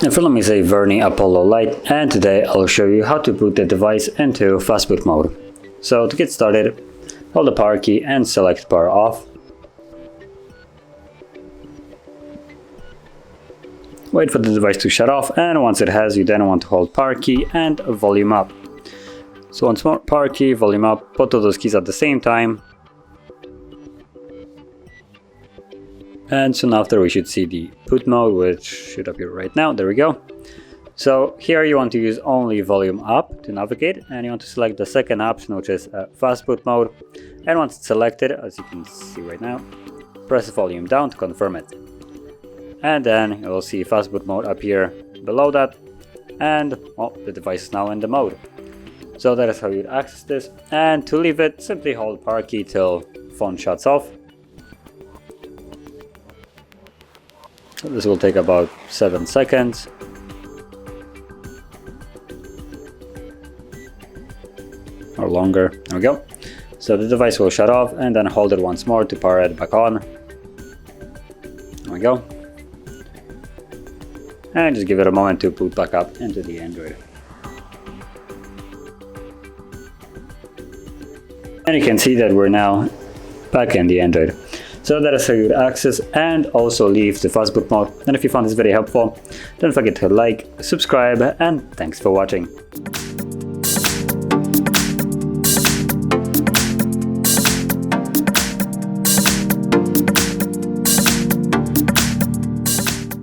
In front of me is a Vernee Apollo Lite, and today I'll show you how to boot the device into Fastboot mode. So to get started, hold the power key and select power off. Wait for the device to shut off, and once it has, you then want to hold power key and volume up. So once more, power key, volume up, both of those keys at the same time. And soon after we should see the boot mode, which should appear right now. There we go. So here you want to use only volume up to navigate, and you want to select the second option, which is Fastboot mode. And once it's selected, as you can see right now, press volume down to confirm it. And then you will see Fastboot mode appear below that, and well, the device is now in the mode. So that is how you'd access this. And to leave it, simply hold power key till phone shuts off. So this will take about 7 seconds. Or longer. There we go. So the device will shut off, and then hold it once more to power it back on. There we go. And just give it a moment to boot back up into the Android. And you can see that we're now back in the Android. So that is how you would access and also leave the Fastboot mode. And if you found this video helpful, don't forget to like, subscribe, and thanks for watching.